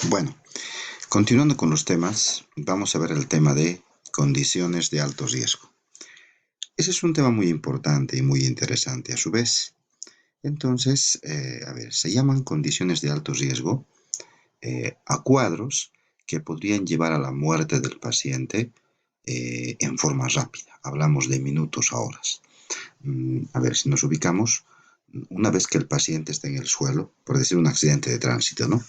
Bueno, continuando con los temas, vamos a ver el tema de condiciones de alto riesgo. Ese es un tema muy importante y muy interesante a su vez. Entonces, se llaman condiciones de alto riesgo a cuadros que podrían llevar a la muerte del paciente en forma rápida. Hablamos de minutos a horas. A ver si nos ubicamos. Una vez que el paciente está en el suelo, por decir un accidente de tránsito, ¿no?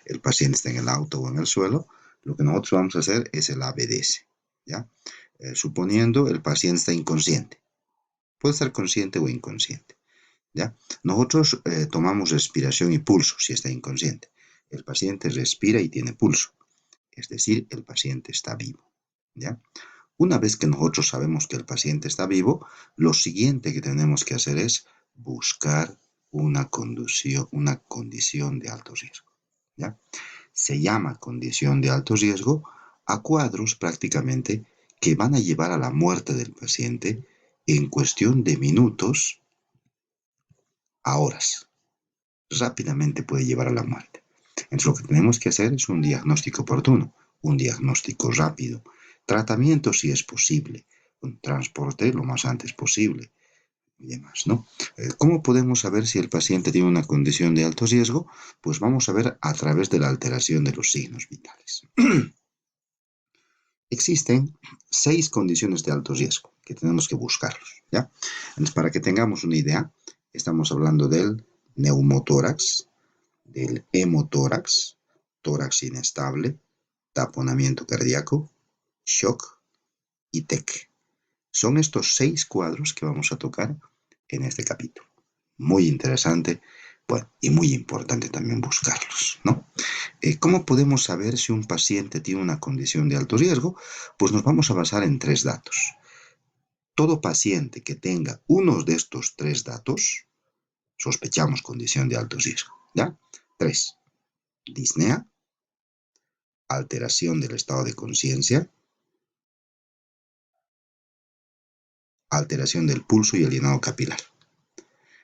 El paciente está en el auto o en el suelo, lo que nosotros vamos a hacer es el ABDS, ¿ya? Suponiendo el paciente está inconsciente. Puede estar consciente o inconsciente, ¿ya? Nosotros tomamos respiración y pulso si está inconsciente. El paciente respira y tiene pulso, es decir, el paciente está vivo, ¿ya? Una vez que nosotros sabemos que el paciente está vivo, lo siguiente que tenemos que hacer es buscar una condición de alto riesgo, ¿ya? Se llama condición de alto riesgo a cuadros prácticamente que van a llevar a la muerte del paciente en cuestión de minutos a horas. Rápidamente puede llevar a la muerte. Entonces lo que tenemos que hacer es un diagnóstico oportuno, un diagnóstico rápido, tratamiento si es posible, un transporte lo más antes posible y demás, ¿no? ¿Cómo podemos saber si el paciente tiene una condición de alto riesgo? Pues vamos a ver a través de la alteración de los signos vitales. Existen 6 condiciones de alto riesgo que tenemos que buscarlos, ¿ya? Entonces, para que tengamos una idea, estamos hablando del neumotórax, del hemotórax, tórax inestable, taponamiento cardíaco, shock y TEC. Son estos 6 cuadros que vamos a tocar en este capítulo. Muy interesante, bueno, y muy importante también buscarlos, ¿no? ¿Cómo podemos saber si un paciente tiene una condición de alto riesgo? Pues nos vamos a basar en 3 datos. Todo paciente que tenga uno de estos 3 datos, sospechamos condición de alto riesgo, ¿ya? 3. Disnea, alteración del estado de conciencia, alteración del pulso y el llenado capilar.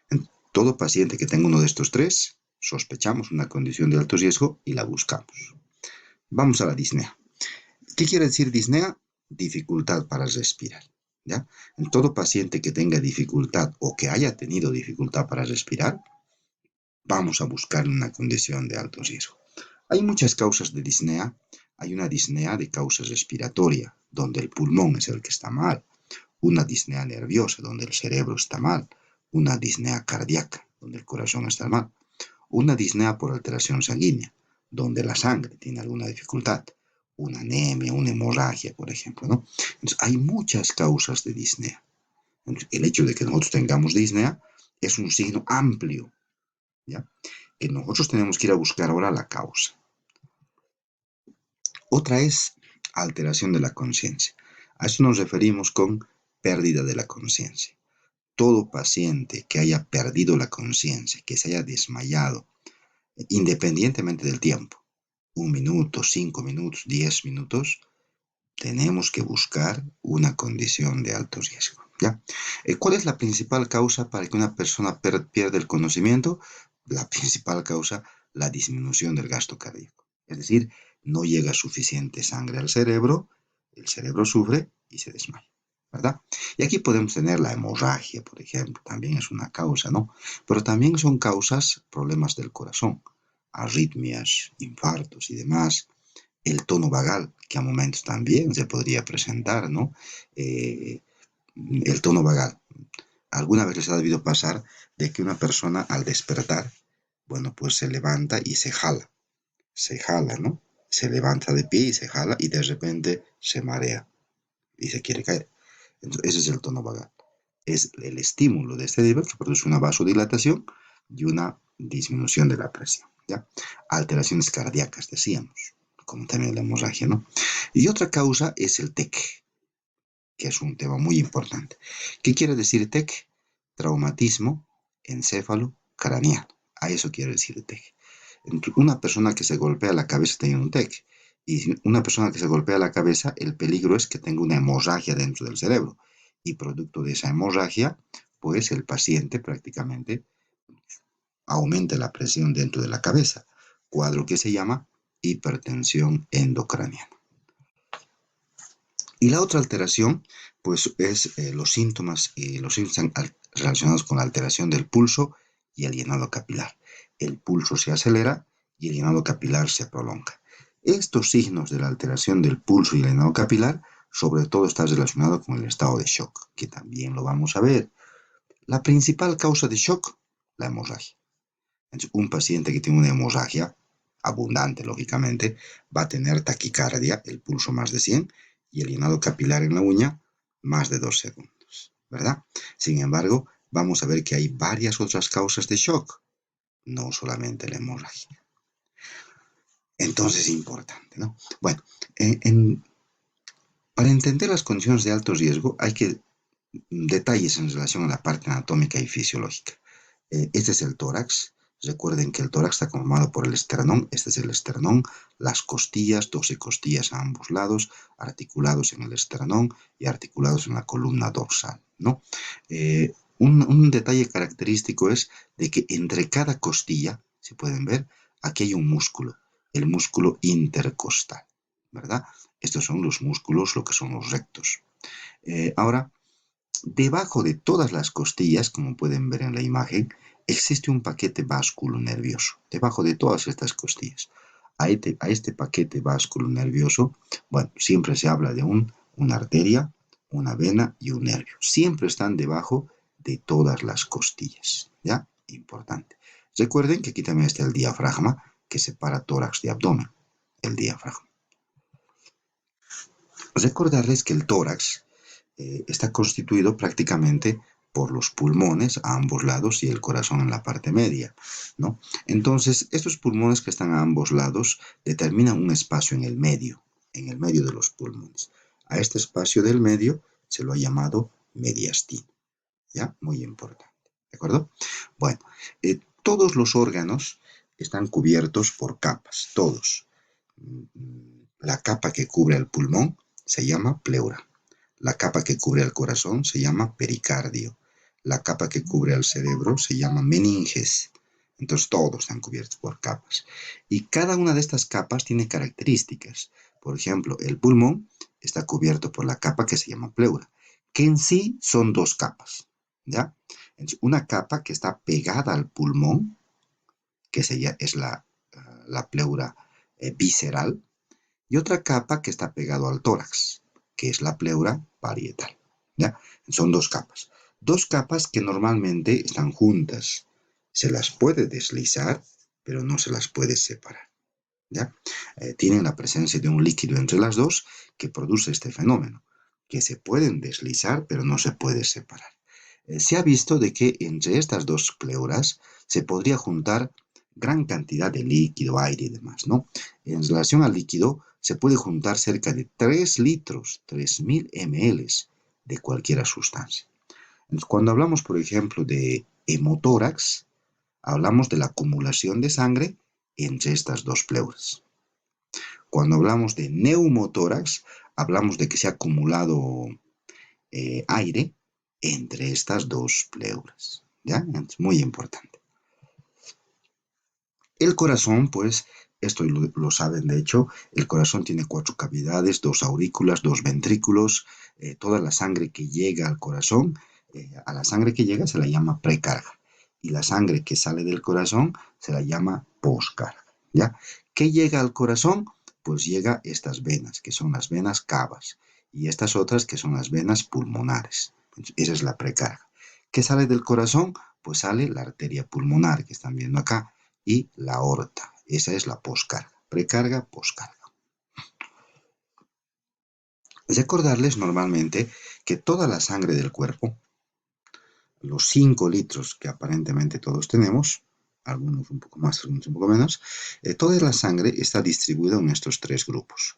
En todo paciente que tenga uno de estos 3, sospechamos una condición de alto riesgo y la buscamos. Vamos a la disnea. ¿Qué quiere decir disnea? Dificultad para respirar, ¿ya? En todo paciente que tenga dificultad o que haya tenido dificultad para respirar, vamos a buscar una condición de alto riesgo. Hay muchas causas de disnea. Hay una disnea de causa respiratoria, donde el pulmón es el que está mal. Una disnea nerviosa, donde el cerebro está mal. Una disnea cardíaca, donde el corazón está mal. Una disnea por alteración sanguínea, donde la sangre tiene alguna dificultad. Una anemia, una hemorragia, por ejemplo, ¿no? Entonces, hay muchas causas de disnea. Entonces, el hecho de que nosotros tengamos disnea es un signo amplio, ¿ya? Que nosotros tenemos que ir a buscar ahora la causa. Otra es alteración de la conciencia. A eso nos referimos con pérdida de la conciencia. Todo paciente que haya perdido la conciencia, que se haya desmayado, independientemente del tiempo, 1 minuto, 5 minutos, 10 minutos, tenemos que buscar una condición de alto riesgo, ¿ya? ¿Cuál es la principal causa para que una persona pierda el conocimiento? La principal causa, la disminución del gasto cardíaco. Es decir, no llega suficiente sangre al cerebro, el cerebro sufre y se desmaya, ¿verdad? Y aquí podemos tener la hemorragia, por ejemplo, también es una causa, ¿no? Pero también son causas problemas del corazón, arritmias, infartos y demás. El tono vagal, que a momentos también se podría presentar, ¿no? El tono vagal. Alguna vez les ha debido pasar de que una persona al despertar, bueno, pues se levanta y se jala, ¿no? Se levanta de pie y se jala y de repente se marea y se quiere caer. Entonces, ese es el tono vagal. Es el estímulo de este nivel que produce una vasodilatación y una disminución de la presión, ¿ya? Alteraciones cardíacas, decíamos, como también la hemorragia, ¿no? Y otra causa es el TEC, que es un tema muy importante. ¿Qué quiere decir TEC? Traumatismo encéfalo craneal. A eso quiere decir TEC. Una persona que se golpea la cabeza tiene un TEC. Y una persona que se golpea la cabeza, el peligro es que tenga una hemorragia dentro del cerebro. Y producto de esa hemorragia, pues el paciente prácticamente aumenta la presión dentro de la cabeza. Cuadro que se llama hipertensión endocraniana. Y la otra alteración, pues es los síntomas relacionados con la alteración del pulso y el llenado capilar. El pulso se acelera y el llenado capilar se prolonga. Estos signos de la alteración del pulso y el llenado capilar, sobre todo está relacionado con el estado de shock, que también lo vamos a ver. La principal causa de shock, la hemorragia. Entonces, un paciente que tiene una hemorragia abundante, lógicamente, va a tener taquicardia, el pulso más de 100, y el llenado capilar en la uña más de 2 segundos, ¿verdad? Sin embargo, vamos a ver que hay varias otras causas de shock, no solamente la hemorragia. Entonces, importante, ¿no? Bueno, para entender las condiciones de alto riesgo hay que detalles en relación a la parte anatómica y fisiológica. Este es el tórax. Recuerden que el tórax está conformado por el esternón. Este es el esternón, las costillas, 12 costillas a ambos lados, articulados en el esternón y articulados en la columna dorsal, ¿no? Un detalle característico es de que entre cada costilla, si pueden ver, aquí hay un músculo, el músculo intercostal, ¿verdad? Estos son los músculos, lo que son los rectos. Ahora, debajo de todas las costillas, como pueden ver en la imagen, existe un paquete vasculonervioso, debajo de todas estas costillas. A este paquete vasculonervioso, bueno, siempre se habla de una arteria, una vena y un nervio. Siempre están debajo de todas las costillas, ¿ya? Importante. Recuerden que aquí también está el diafragma, que separa tórax de abdomen, el diafragma. Recordarles que el tórax está constituido prácticamente por los pulmones a ambos lados y el corazón en la parte media, ¿no? Entonces, estos pulmones que están a ambos lados determinan un espacio en el medio de los pulmones. A este espacio del medio se lo ha llamado mediastino, ¿ya? Muy importante, ¿de acuerdo? Bueno, todos los órganos están cubiertos por capas, todos. La capa que cubre el pulmón se llama pleura. La capa que cubre el corazón se llama pericardio. La capa que cubre el cerebro se llama meninges. Entonces todos están cubiertos por capas. Y cada una de estas capas tiene características. Por ejemplo, el pulmón está cubierto por la capa que se llama pleura, que en sí son dos capas, ¿ya? Entonces, una capa que está pegada al pulmón, que es la pleura visceral, y otra capa que está pegado al tórax, que es la pleura parietal, ¿ya? Son dos capas. Dos capas que normalmente están juntas. Se las puede deslizar, pero no se las puede separar, ¿ya? Tienen la presencia de un líquido entre las dos que produce este fenómeno, que se pueden deslizar, pero no se puede separar. Se ha visto de que entre estas dos pleuras se podría juntar gran cantidad de líquido, aire y demás, ¿no? En relación al líquido, se puede juntar cerca de 3 litros, 3.000 ml de cualquier sustancia. Entonces, cuando hablamos, por ejemplo, de hemotórax, hablamos de la acumulación de sangre entre estas dos pleuras. Cuando hablamos de neumotórax, hablamos de que se ha acumulado aire entre estas dos pleuras, ¿ya? Es muy importante. El corazón, pues, esto lo saben de hecho, el corazón tiene 4 cavidades, 2 aurículas, 2 ventrículos, toda la sangre que llega al corazón, a la sangre que llega se la llama precarga, y la sangre que sale del corazón se la llama poscarga, ¿ya? ¿Qué llega al corazón? Pues llega estas venas, que son las venas cavas, y estas otras que son las venas pulmonares. Esa es la precarga. ¿Qué sale del corazón? Pues sale la arteria pulmonar, que están viendo acá, y la aorta. Esa es la poscarga. Precarga, poscarga. Recordarles normalmente que toda la sangre del cuerpo, los 5 litros que aparentemente todos tenemos, algunos un poco más, algunos un poco menos, toda la sangre está distribuida en estos 3 grupos.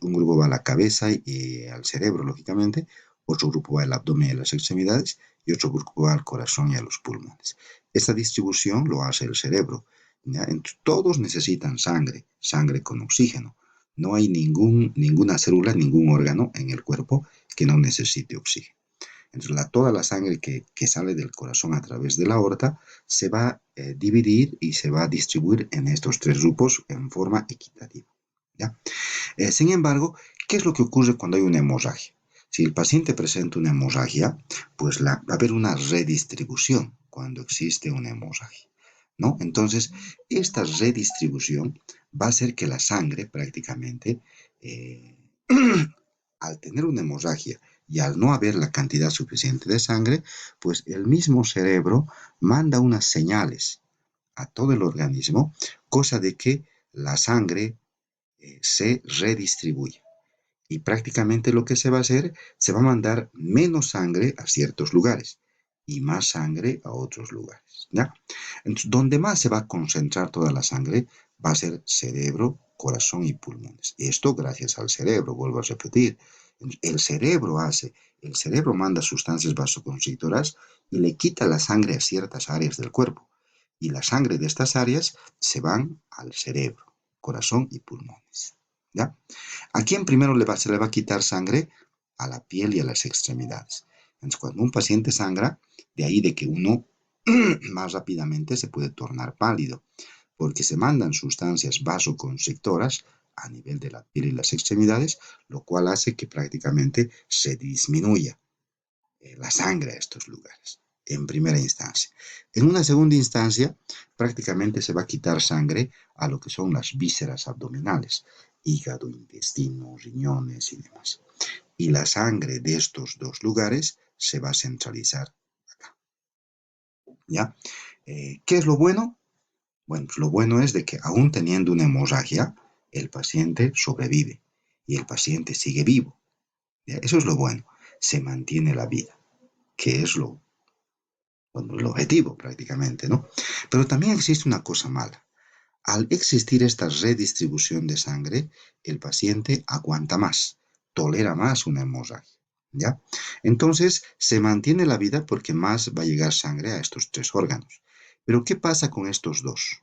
Un grupo va a la cabeza y al cerebro, lógicamente, otro grupo va al abdomen y a las extremidades, y otro grupo va al corazón y a los pulmones. Esta distribución lo hace el cerebro, ¿ya? Todos necesitan sangre, sangre con oxígeno. No hay ninguna célula, ningún órgano en el cuerpo que no necesite oxígeno. Entonces, toda la sangre que sale del corazón a través de la aorta se va a dividir y se va a distribuir en estos tres grupos en forma equitativa. ¿Ya? Sin embargo, ¿qué es lo que ocurre cuando hay una hemorragia? Si el paciente presenta una hemorragia, pues va a haber una redistribución cuando existe una hemorragia, ¿no? Entonces, esta redistribución va a hacer que la sangre prácticamente, eh, al tener una hemorragia y al no haber la cantidad suficiente de sangre, pues el mismo cerebro manda unas señales a todo el organismo, cosa de que la sangre se redistribuye. Y prácticamente lo que se va a hacer, se va a mandar menos sangre a ciertos lugares y más sangre a otros lugares, ¿ya? Entonces, donde más se va a concentrar toda la sangre va a ser cerebro, corazón y pulmones. Esto gracias al cerebro, vuelvo a repetir. El cerebro manda sustancias vasoconstrictoras y le quita la sangre a ciertas áreas del cuerpo. Y la sangre de estas áreas se van al cerebro, corazón y pulmones, ¿ya? ¿A quién primero se le va a quitar sangre? A la piel y a las extremidades. Entonces, cuando un paciente sangra, de ahí de que uno más rápidamente se puede tornar pálido, porque se mandan sustancias vasoconstrictoras a nivel de la piel y las extremidades, lo cual hace que prácticamente se disminuya la sangre a estos lugares, en primera instancia. En una segunda instancia, prácticamente se va a quitar sangre a lo que son las vísceras abdominales, hígado, intestino, riñones y demás. Y la sangre de estos dos lugares se va a centralizar acá, ¿ya? ¿Qué es lo bueno? Bueno, pues lo bueno es de que aún teniendo una hemorragia, el paciente sobrevive y el paciente sigue vivo, ¿ya? Eso es lo bueno, se mantiene la vida, que es bueno, el objetivo prácticamente, ¿no? Pero también existe una cosa mala. Al existir esta redistribución de sangre, el paciente aguanta más, tolera más una hemorragia, ¿ya? Entonces, se mantiene la vida porque más va a llegar sangre a estos tres órganos. Pero, ¿qué pasa con estos dos?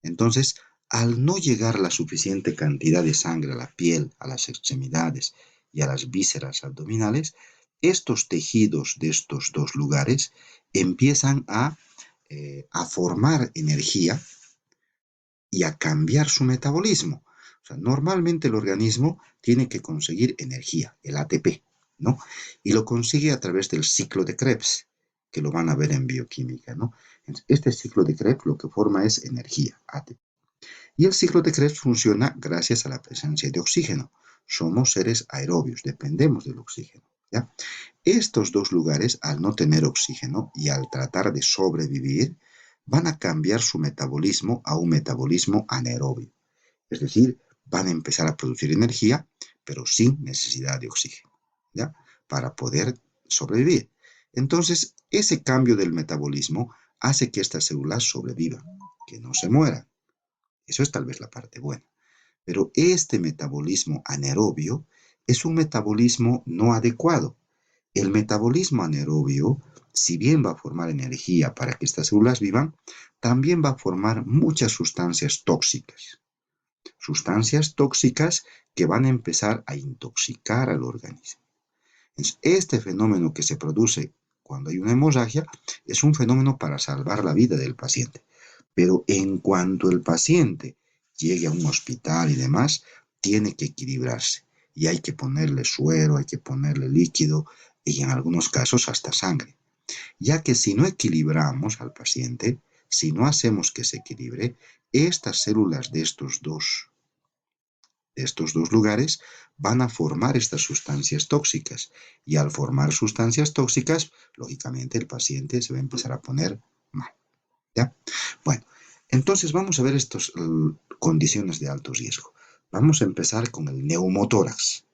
Entonces, al no llegar la suficiente cantidad de sangre a la piel, a las extremidades y a las vísceras abdominales, estos tejidos de estos dos lugares empiezan a formar energía y a cambiar su metabolismo. O sea, normalmente el organismo tiene que conseguir energía, el ATP, ¿no? Y lo consigue a través del ciclo de Krebs, que lo van a ver en bioquímica, ¿no? Este ciclo de Krebs lo que forma es energía, ATP. Y el ciclo de Krebs funciona gracias a la presencia de oxígeno. Somos seres aerobios, dependemos del oxígeno, ¿ya? Estos dos lugares, al no tener oxígeno y al tratar de sobrevivir, van a cambiar su metabolismo a un metabolismo anaerobio. Es decir, van a empezar a producir energía, pero sin necesidad de oxígeno, ¿ya? Para poder sobrevivir. Entonces, ese cambio del metabolismo hace que estas células sobrevivan, que no se mueran. Eso es tal vez la parte buena. Pero este metabolismo anaerobio es un metabolismo no adecuado. El metabolismo anaerobio, si bien va a formar energía para que estas células vivan, también va a formar muchas sustancias tóxicas. Sustancias tóxicas que van a empezar a intoxicar al organismo. Entonces, este fenómeno que se produce cuando hay una hemorragia es un fenómeno para salvar la vida del paciente. Pero en cuanto el paciente llegue a un hospital y demás, tiene que equilibrarse. Y hay que ponerle suero, hay que ponerle líquido y en algunos casos hasta sangre. Ya que si no equilibramos al paciente, si no hacemos que se equilibre, estas células de estos dos lugares van a formar estas sustancias tóxicas. Y al formar sustancias tóxicas, lógicamente el paciente se va a empezar a poner mal, ¿ya? Bueno, entonces vamos a ver estas condiciones de alto riesgo. Vamos a empezar con el neumotórax,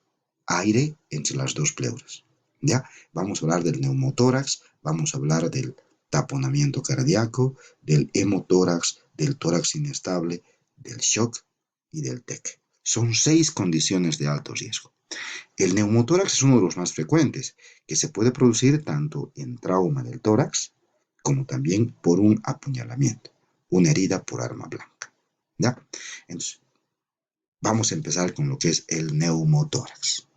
aire entre las dos pleuras, ¿ya? Vamos a hablar del neumotórax, vamos a hablar del taponamiento cardíaco, del hemotórax, del tórax inestable, del shock y del TEC. Son 6 condiciones de alto riesgo. El neumotórax es uno de los más frecuentes, que se puede producir tanto en trauma del tórax como también por un apuñalamiento, una herida por arma blanca, ¿ya? Entonces, vamos a empezar con lo que es el neumotórax.